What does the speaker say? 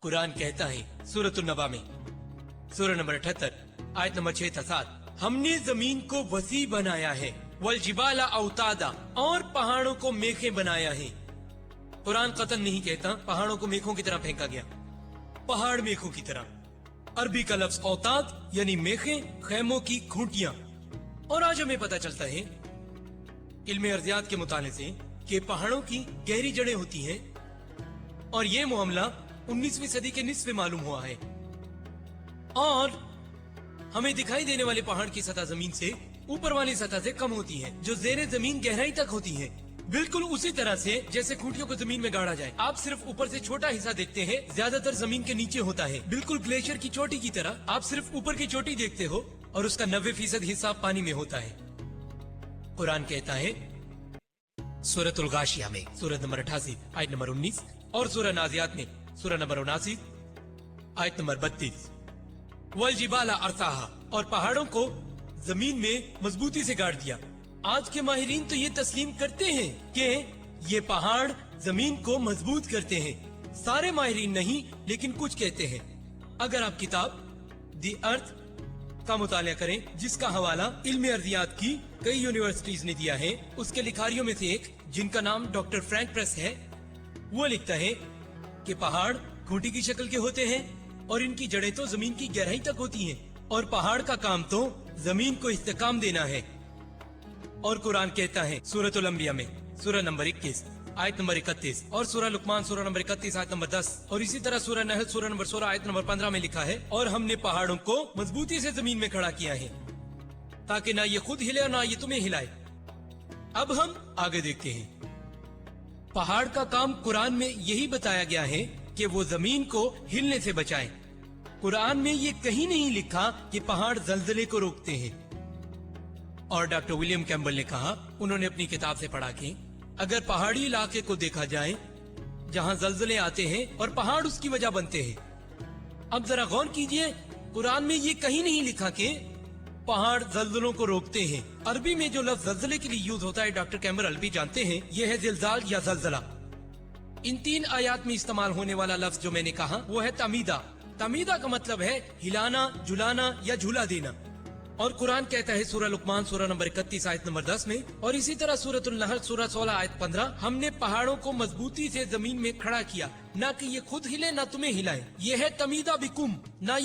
कुरान कहता है सूरत नबा में सूरह नंबर 78 आयत नंबर 6 था 7, हमने जमीन को वसी बनाया है, वल जिबाला औतादा, और पहाड़ों को मेखें बनाया है। कुरान कतन नहीं कहता पहाड़ों को मेखों की तरह फेंका गया, पहाड़ मेखों की तरह। अरबी का लफ्ज औताद यानी मेखें, खेमों की खूंटियां। और आज हमें पता चलता है इल्म अर्जियात के मुताले से कि पहाड़ों की गहरी जड़ें होती हैं, और ये मामला 19वीं सदी के निस्फ में मालूम हुआ है। और हमें दिखाई देने वाले पहाड़ की सतह जमीन से ऊपर वाली सतह से कम होती है, जो ज़ेरे जमीन गहराई तक होती है। बिल्कुल उसी तरह से जैसे खूंटियों को जमीन में गाड़ा जाए। आप सिर्फ ऊपर से छोटा हिस्सा देखते हैं, ज्यादातर जमीन के नीचे होता है। बिल्कुल ग्लेशियर की चोटी की तरह आप सिर्फ ऊपर की चोटी देखते हो और उसका 90% हिस्सा पानी में होता है। कुरान कहता है सूरतुल गाशिया में सूरत नंबर 88 आयत नंबर 19 और सूरह नाजियात में सूरह नंबर 79 आयत नंबर 32, वल जिबाला अरसाहा, और पहाड़ों को जमीन में मजबूती से गाड़ दिया। आज के माहिरीन तो ये तस्लीम करते हैं कि ये पहाड़ जमीन को मजबूत करते हैं। सारे माहिरीन नहीं, लेकिन कुछ कहते हैं। अगर आप किताब दी अर्थ का मुताला करें, जिसका हवाला इल्म अर्जियात की कई यूनिवर्सिटीज ने दिया है, उसके लिखारियों में से एक जिनका नाम डॉक्टर फ्रैंक प्रेस है, वो लिखता है कि पहाड़ खूंटी की शक्ल के होते हैं और इनकी जड़ें तो जमीन की गहराई तक होती हैं, और पहाड़ का काम तो जमीन को इस्तेकाम देना है। और कुरान कहता है सूरतुल अंबिया में सूरह नंबर 21 आयत नंबर 31 और सूरह लुकमान सूरह नंबर 31 आयत नंबर 10 और इसी तरह सूरह नहल सूरह नंबर 16 आयत नंबर 15 में लिखा है, और हमने पहाड़ों को मजबूती से जमीन में खड़ा किया है ताकि ना ये खुद हिले और ना ये तुम्हें हिलाए। अब हम आगे देखते हैं। पहाड़ का काम कुरान में यही बताया गया है कि वो जमीन को हिलने से बचाएं। कुरान में ये कहीं नहीं लिखा कि पहाड़ जल्जले को रोकते हैं। और डॉक्टर विलियम कैम्बल ने कहा, उन्होंने अपनी किताब से पढ़ा कि अगर पहाड़ी इलाके को देखा जाए जहां जल्जले आते हैं और पहाड़ उसकी वजह बनते हैं। अब जरा गौर कीजिए, कुरान में ये कहीं नहीं लिखा कि पहाड़ जल्जलों को रोकते हैं। अरबी में जो लफ्ज जल्जले के लिए यूज होता है, डॉक्टर कैम्बल अरबी जानते हैं, यह है जिलजाल या जल्जला। इन 3 आयात में इस्तेमाल होने वाला लफ्ज जो मैंने कहा वो है तमीदा। तमीदा का मतलब है हिलाना, झुलाना या झूला देना। और कुरान कहता है सूरह लुकमान सूरह नंबर 31 आयत नंबर 10 में, और इसी तरह सूरतुल नहल सूरह 16 आयत 15, हमने पहाड़ों को मजबूती से जमीन में खड़ा किया, ना कि ये खुद हिले ना तुम्हें हिलाए। ये है तमीदा बिकुम, ना ये